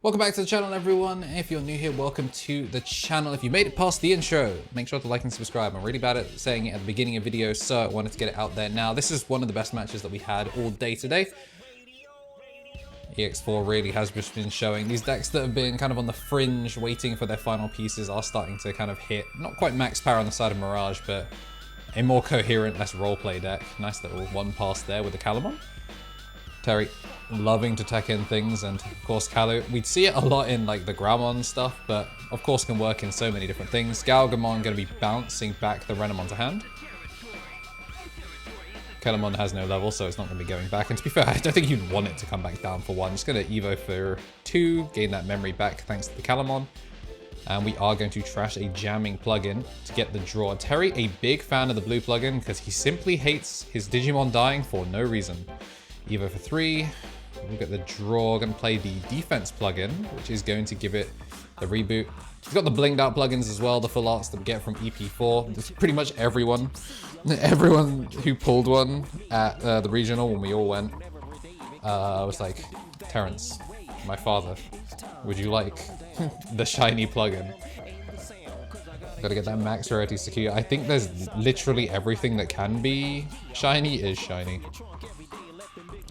Welcome back to the channel, everyone. If you're new here, welcome to the channel. If you made it past the intro, make sure to like and subscribe. I'm really bad at saying it at the beginning of videos, so I wanted to get it out there now. This is one of the best matches that we had all day today. EX04 really has just been showing. These decks that have been kind of on the fringe, waiting for their final pieces, are starting to kind of hit, not quite max power on the side of Mirage, but a more coherent, less roleplay deck. Nice little one pass there with the Kuzuhamon. Terry loving to tech in things, and of course Kalu. We'd see it a lot in like the Gaogamon stuff, but of course can work in so many different things. Gaogamon going to be bouncing back the Renamon to hand. Kuzuhamon has no level, so it's not going to be going back. And to be fair, I don't think you'd want it to come back down for one. It's going to Evo for 2, gain that memory back thanks to the Kuzuhamon. And we are going to trash a jamming plugin to get the draw. Terry, a big fan of the blue plugin because he simply hates his Digimon dying for no reason. Evo for 3. We'll get the draw. Going to play the defense plugin, which is going to give it the reboot. We've got the blinged out plugins as well, the full arts that we get from EP4. There's pretty much everyone who pulled one at the regional when we all went. I was like, Terrence, my father, would you like the shiny plugin? Gotta get that max rarity secure. I think there's literally everything that can be shiny is shiny.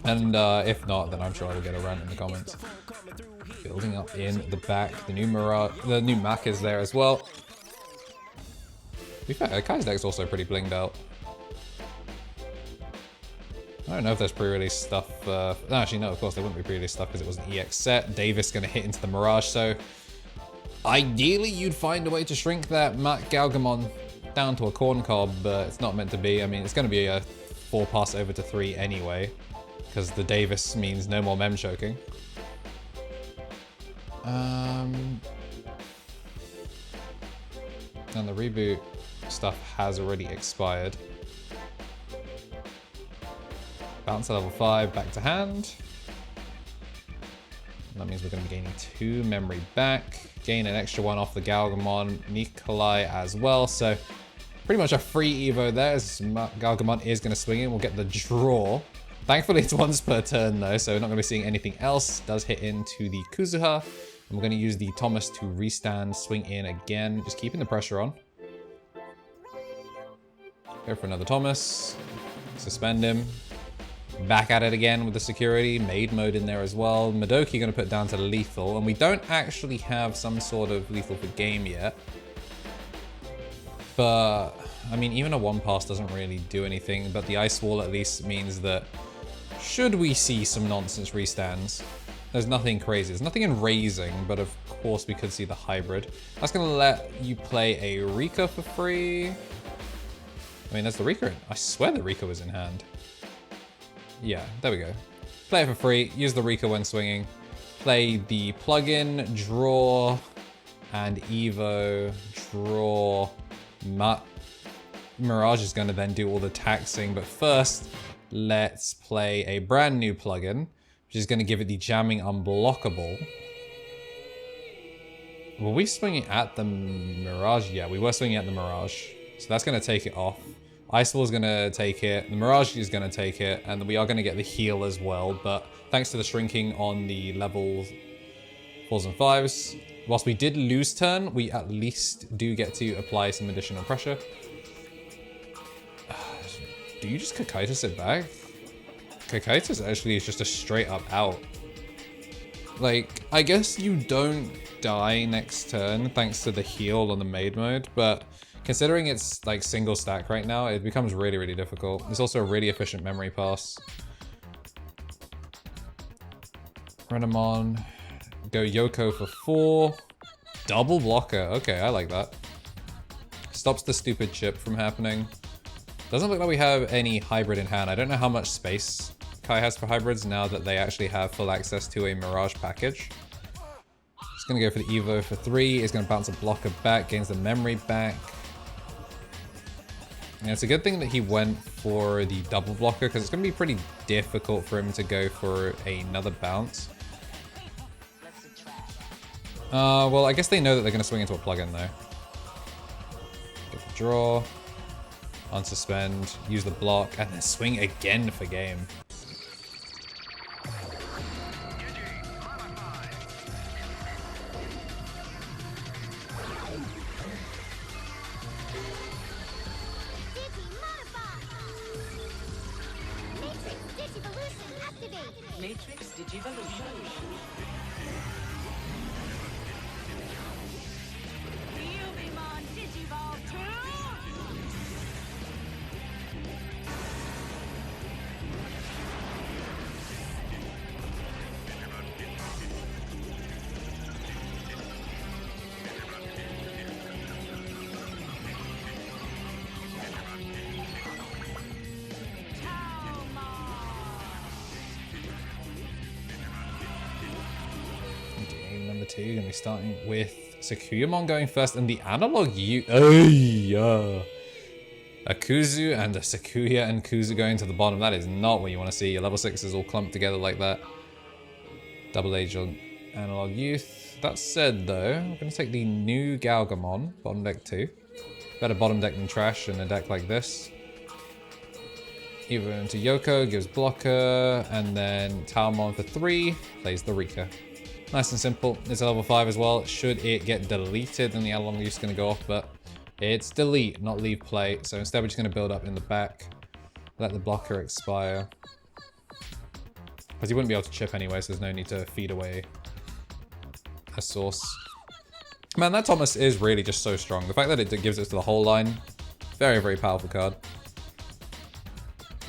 And if not, then I'm sure I will get a rant in the comments. Building up in the back. The new Mac is there as well. To be fair, Kai's deck's also pretty blinged out. I don't know if there's pre-release stuff. No, actually, no, of course there wouldn't be pre-release stuff because it was an EX set. Davis going to hit into the Mirage, so ideally you'd find a way to shrink that Gaogamon down to a corn cob, but it's not meant to be. I mean, it's going to be a 4 pass over to 3 anyway, because the Davis means no more mem choking. And the reboot stuff has already expired. Bounce to level 5, back to hand. That means we're going to be gaining 2 memory back. Gain an extra 1 off the Gaogamon, Nikolai as well. So pretty much a free Evo there, as Gaogamon is going to swing in. We'll get the draw. Thankfully it's once per turn though, so we're not going to be seeing anything else. Does hit into the Kuzuha. And we're going to use the Thomas to restand, swing in again, just keeping the pressure on. Go for another Thomas. Suspend him. Back at it again with the security. Maid mode in there as well. Madoki going to put down to lethal. And we don't actually have some sort of lethal for game yet. But, I mean, even a 1 pass doesn't really do anything. But the ice wall at least means that should we see some nonsense restands, there's nothing crazy. There's nothing in raising, but of course we could see the hybrid. That's going to let you play a Rika for free. I mean, there's the Rika. I swear the Rika was in hand. Yeah, there we go. Play it for free. Use the Rika when swinging. Play the plugin, draw, and Evo, draw. Mirage is going to then do all the taxing, but first, let's play a brand new plugin, which is going to give it the jamming unblockable. Were we swinging at the Mirage? Yeah, we were swinging at the Mirage. So that's going to take it off. Ice Wall is going to take it. The Mirage is going to take it. And we are going to get the heal as well. But thanks to the shrinking on the level 4s and 5s, whilst we did lose turn, we at least do get to apply some additional pressure. Do you just Kakaitis it back? Kakaitis actually is just a straight up out. Like, I guess you don't die next turn thanks to the heal on the maid mode, but considering it's like single stack right now, it becomes really, really difficult. It's also a really efficient memory pass. Renamon, go Yoko for 4. Double blocker, okay, I like that. Stops the stupid chip from happening. Doesn't look like we have any hybrid in hand. I don't know how much space Kai has for hybrids now that they actually have full access to a Mirage package. He's going to go for the Evo for 3. He's going to bounce a blocker back, gains the memory back. And it's a good thing that he went for the double blocker because it's going to be pretty difficult for him to go for another bounce. Well, I guess they know that they're going to swing into a plugin though. Get the draw. Unsuspend, use the block, and then swing again for game. Veemon Digimon 2! Game number 2, gonna be starting with Sakuyamon going first, and the analog a Kuzu and a Sakuya and Kuzu going to the bottom. That is not what you want to see. Your level 6s all clumped together like that. Double age on analog youth. That said though, I'm gonna take the new Gaogamon, bottom deck 2. Better bottom deck than trash in a deck like this. Either into Yoko, gives blocker, and then Talmon for 3, plays the Rika. Nice and simple. It's a level 5 as well. Should it get deleted, then the analog use is going to go off, but it's delete, not leave play. So instead we're just going to build up in the back. Let the blocker expire. Because you wouldn't be able to chip anyway, so there's no need to feed away a source. Man, that Thomas is really just so strong. The fact that it gives it to the whole line, very, very powerful card.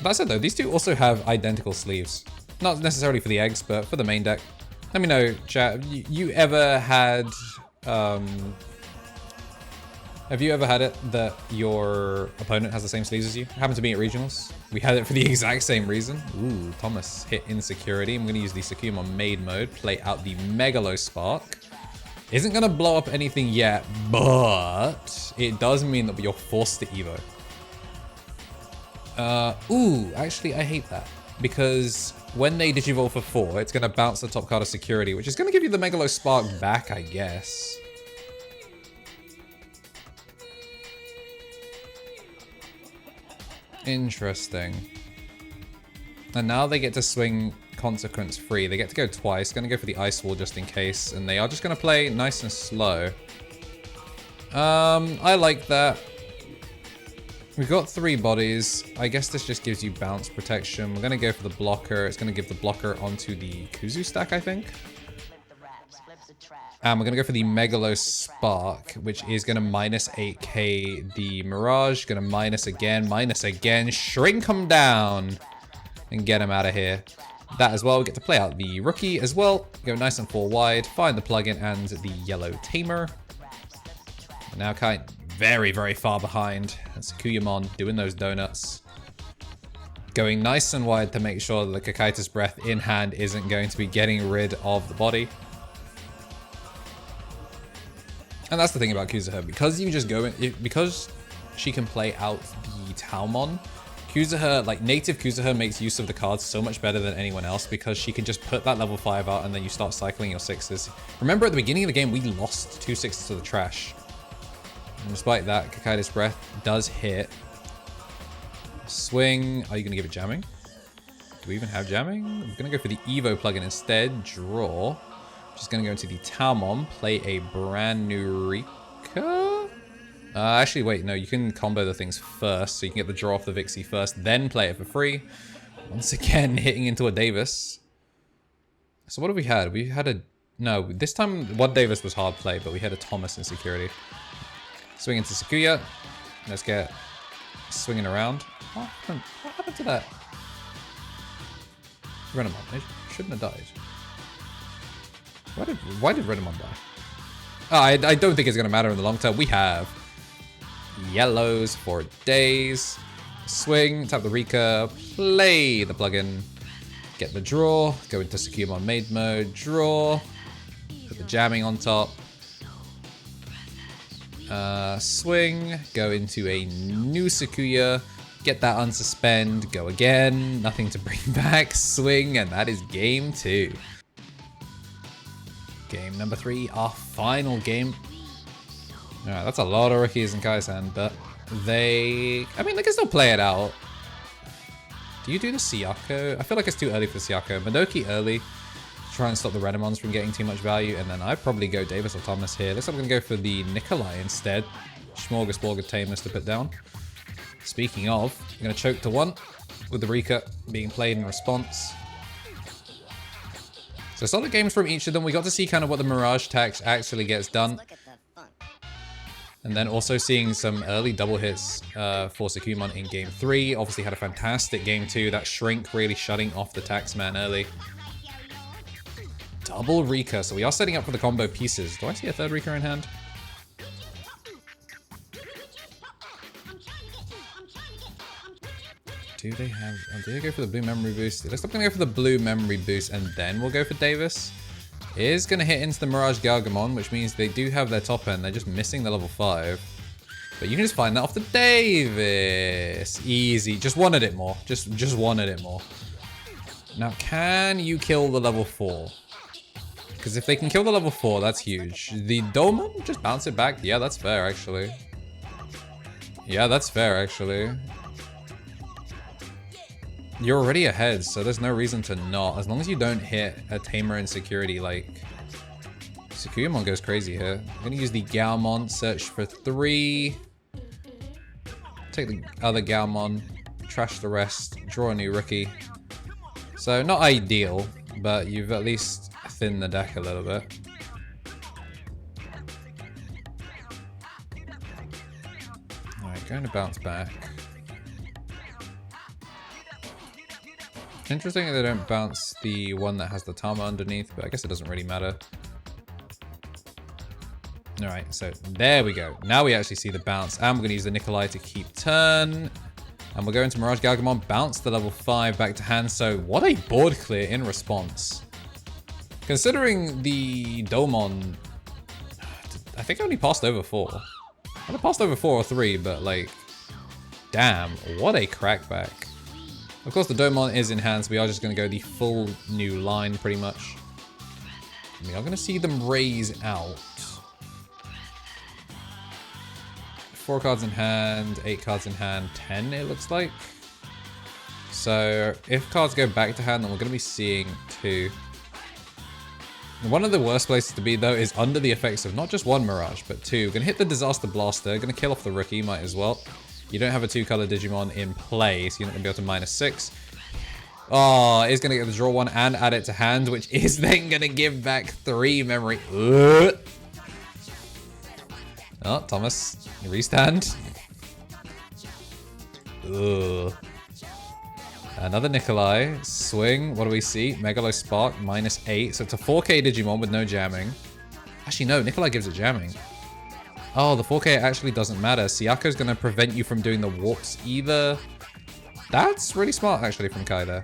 That said though, these two also have identical sleeves. Not necessarily for the eggs, but for the main deck. Let me know, chat, you ever had, have you ever had it that your opponent has the same sleeves as you? It happened to me at regionals. We had it for the exact same reason. Ooh, Thomas hit insecurity. I'm gonna use the Sakuyamon maid mode, play out the Megalo Spark. Isn't gonna blow up anything yet, but it does mean that you're forced to Evo. Ooh, actually I hate that. Because when they Digivolve for 4, it's going to bounce the top card of security, which is going to give you the Megalo Spark back, I guess. Interesting. And now they get to swing consequence free. They get to go twice. Going to go for the Ice Wall just in case. And they are just going to play nice and slow. I like that. We've got 3 bodies. I guess this just gives you bounce protection. We're going to go for the blocker. It's going to give the blocker onto the Kuzu stack, I think. And we're going to go for the Megalo Spark, which is going to minus 8k the Mirage. Going to minus again, shrink him down, and get him out of here. That as well, we get to play out the Rookie as well. Go nice and 4 wide, find the plugin and the Yellow Tamer. And now kind very, very far behind. That's Sakuyamon doing those donuts. Going nice and wide to make sure that the Kakaitis Breath in hand isn't going to be getting rid of the body. And that's the thing about Kuzuha. Because you just go in, because she can play out the Talmon, Kuzuha, like native Kuzuha makes use of the cards so much better than anyone else because she can just put that level 5 out and then you start cycling your 6s. Remember at the beginning of the game, we lost 2 6s to the trash. And despite that, Kakaitis Breath does hit. Swing. Are you going to give it jamming? Do we even have jamming? I'm going to go for the Evo plugin instead. Draw. Just going to go into the Talmon. Play a brand new Rika. Actually, wait. No, you can combo the things first. So you can get the draw off the Vixie first. Then play it for free. Once again, hitting into a Davis. So what have we had? We had a... No, this time one Davis was hard play. But we had a Thomas in security. Swing into Sakuya. Let's get swinging around. What happened to that? Renamon. It shouldn't have died. Why did Renamon die? Oh, I don't think it's going to matter in the long term. We have yellows for days. Swing, tap the Rika, play the plugin, get the draw, go into Sakuyamon maid mode, draw, put the jamming on top. Swing, go into a new Sakuya, get that unsuspend, go again, nothing to bring back, swing, and that is game 2. Game number 3, our final game. Alright, that's a lot of rookies in Kai's hand, but they can still play it out. Do you do the Siyako? I feel like it's too early for Siyako. Madoki early. Try and stop the Renamons from getting too much value, and then I'd probably go Davis or Thomas here. Looks like I'm going to go for the Nikolai instead. Smorgasbord of Tamers to put down. Speaking of, I'm going to choke to 1 with the Rika being played in response. So solid games from each of them. We got to see kind of what the Mirage tax actually gets done. And then also seeing some early double hits for Sakuyamon in game 3. Obviously had a fantastic game 2. That Shrink really shutting off the Taxman early. Double Rika. So we are setting up for the combo pieces. Do I see a third Rika in hand? Do they have... Oh, do they go for the blue memory boost? It looks like I'm going to go for the blue memory boost and then we'll go for Davis. It is going to hit into the Mirage Gaogamon, which means they do have their top end. They're just missing the level 5. But you can just find that off the Davis. Easy. Just wanted it more. Just wanted it more. Now, can you kill the level 4? Because if they can kill the level 4, that's huge. The Domon, just bounce it back. Yeah, that's fair, actually. Yeah, that's fair, actually. You're already ahead, so there's no reason to not. As long as you don't hit a Tamer in security, like... Sakuyamon goes crazy here. I'm gonna use the Gaomon, search for 3. Take the other Gaomon, trash the rest, draw a new rookie. So, not ideal, but you've at least thinned the deck a little bit. Alright, going to bounce back. Interesting that they don't bounce the one that has the Tama underneath, but I guess it doesn't really matter. Alright, so there we go. Now we actually see the bounce, and we're going to use the Nikolai to keep turn. And we're going to Mirage Gaogamon, bounce the level 5 back to hand, so what a board clear in response. Considering the Domon, I think I only passed over 4. I passed over 4 or 3, but like, damn, what a crackback. Of course, the Domon is in hand, so we are just going to go the full new line, pretty much. We are going to see them raise out. 4 cards in hand, 8 cards in hand, 10 it looks like. So, if cards go back to hand, then we're going to be seeing 2. One of the worst places to be, though, is under the effects of not just 1 Mirage, but 2. Going to hit the Disaster Blaster, going to kill off the rookie, might as well. You don't have a 2-color Digimon in play, so you're not going to be able to -6. Oh, it's going to get the draw 1 and add it to hand, which is then going to give back 3 memory. Oh, Thomas, restand. Ugh. Another Nikolai. Swing. What do we see? Megalo Spark, -8. So it's a 4K Digimon with no jamming. Actually, no. Nikolai gives it jamming. Oh, the 4K actually doesn't matter. Siako's going to prevent you from doing the warps either. That's really smart, actually, from Kai there.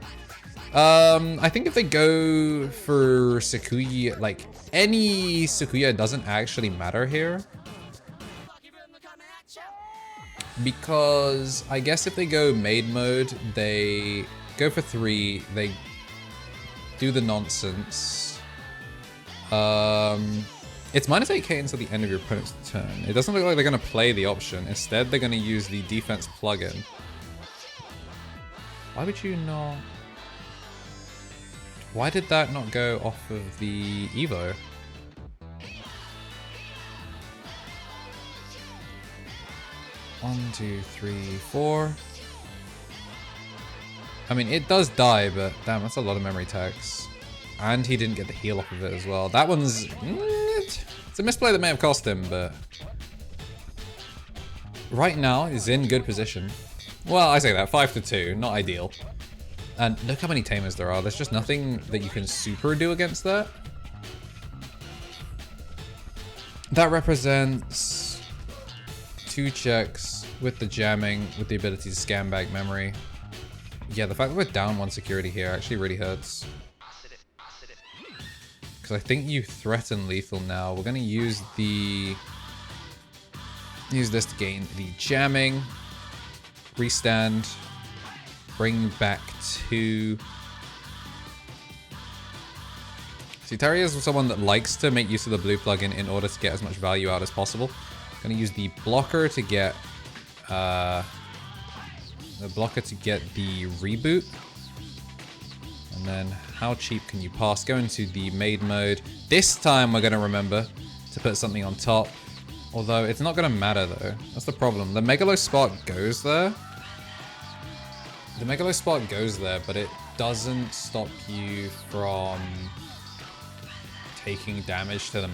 I think if they go for Sakuya, like, any Sakuya doesn't actually matter here. Because I guess if they go maid mode, they go for 3, they do the nonsense. It's -8k until the end of your opponent's turn. It doesn't look like they're going to play the option. Instead, they're going to use the defense plugin. Why would you not... Why did that not go off of the Evo? One, 2, 3, 4. I mean, it does die, but damn, that's a lot of memory tax. And he didn't get the heal off of it as well. That one's... It's a misplay that may have cost him, but... Right now, he's in good position. Well, I say that, 5-2, not ideal. And look how many Tamers there are. There's just nothing that you can super do against that. That represents 2 checks with the jamming, with the ability to scan back memory. Yeah, the fact that we're down 1 security here actually really hurts. Because I think you threaten lethal now. We're going to use this to gain the jamming. Restand. Bring back 2. See, Terry is someone that likes to make use of the blue plugin in order to get as much value out as possible. I'm going to use the blocker to get the reboot. And then how cheap can you pass? Go into the maid mode. This time we're going to remember to put something on top. Although it's not going to matter though. That's the problem. The Megalo Spark goes there. The Megalo Spark goes there, but it doesn't stop you from taking damage to the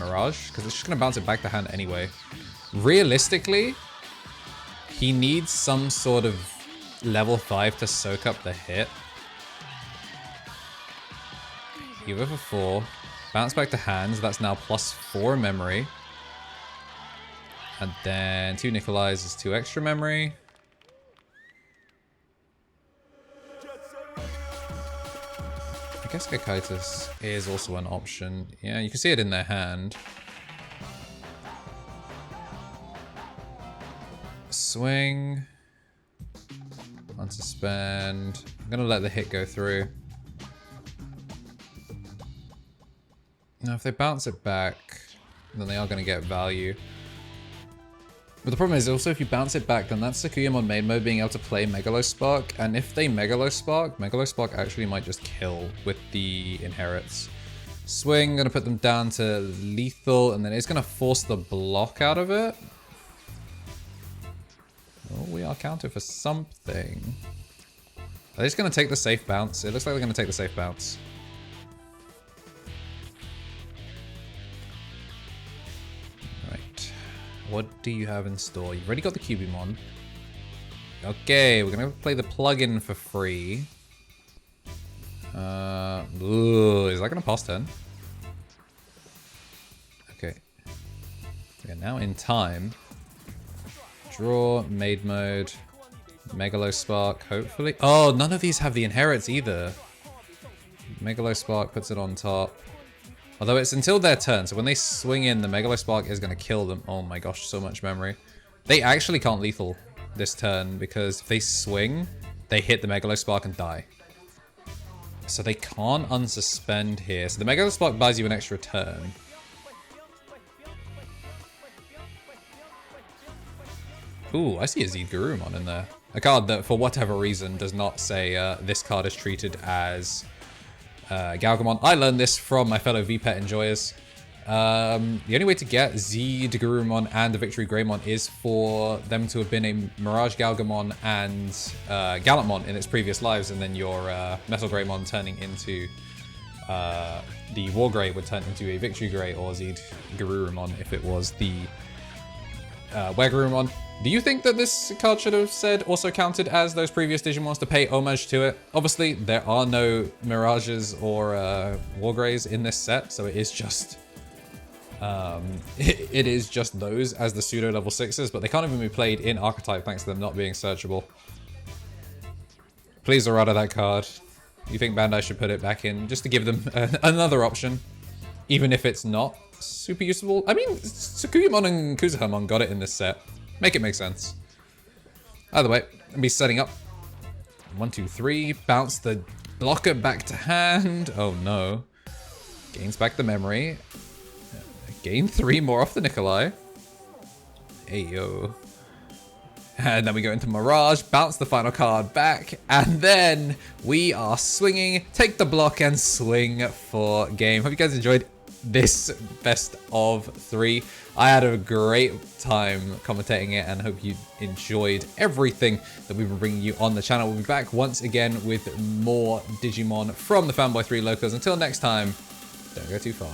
Mirage, because it's just going to bounce it back to hand anyway. Realistically, he needs some sort of level 5 to soak up the hit. Evo for 4. Bounce back to hands. That's now +4 memory. And then 2 Nikolai's is 2 extra memory. I guess Gekaitis is also an option. Yeah, you can see it in their hand. Swing. Unsuspend. I'm gonna let the hit go through. Now, if they bounce it back, then they are gonna get value. But the problem is also if you bounce it back, then that's Sakuyamon main mode being able to play Megalospark. And if they Megalospark actually might just kill with the inherits. Swing, gonna put them down to lethal, and then it's gonna force the block out of it. Oh, we are counted for something. Are they just gonna take the safe bounce? It looks like they're gonna take the safe bounce. What do you have in store? You've already got the Cubimon. Okay, we're gonna play the plugin for free. Is that gonna pass turn? Okay. We are now in time. Draw, maid mode, Megalospark, hopefully. Oh, none of these have the inherits either. Megalospark puts it on top. Although it's until their turn, so when they swing in, the Megalospark is going to kill them. Oh my gosh, so much memory. They actually can't lethal this turn, because if they swing, they hit the Megalospark and die. So they can't unsuspend here. So the Megalospark buys you an extra turn. Ooh, I see a Garurumon in there. A card that, for whatever reason, does not say this card is treated as Gaogamon. I learned this from my fellow VPET enjoyers. The only way to get Garurumon and the Victory Greymon is for them to have been a Mirage Gaogamon and Gallantmon in its previous lives, and then your Metal Greymon turning into the War Grey would turn into a Victory Grey or Garurumon if it was the Garurumon. Do you think that this card should have said also counted as those previous Digimons to pay homage to it? Obviously, there are no Mirages or War Greys in this set, so it is just it is just those as the pseudo level 6s, but they can't even be played in archetype thanks to them not being searchable. Please errata that card. You think Bandai should put it back in just to give them another option, even if it's not super usable? I mean, Sakuyamon and Kuzuhamon got it in this set. Make it make sense. Either way, I'll be setting up. 1, 2, 3. Bounce the blocker back to hand. Oh no. Gains back the memory. Gain 3 more off the Nikolai. Ayo. And then we go into Mirage, bounce the final card back, and then we are swinging, take the block, and swing for game. Hope you guys enjoyed this best of 3. I had a great time commentating it and hope you enjoyed everything that we've been bringing you on the channel. We'll be back once again with more Digimon from the Fanboy 3 locals. Until next time, don't go too far.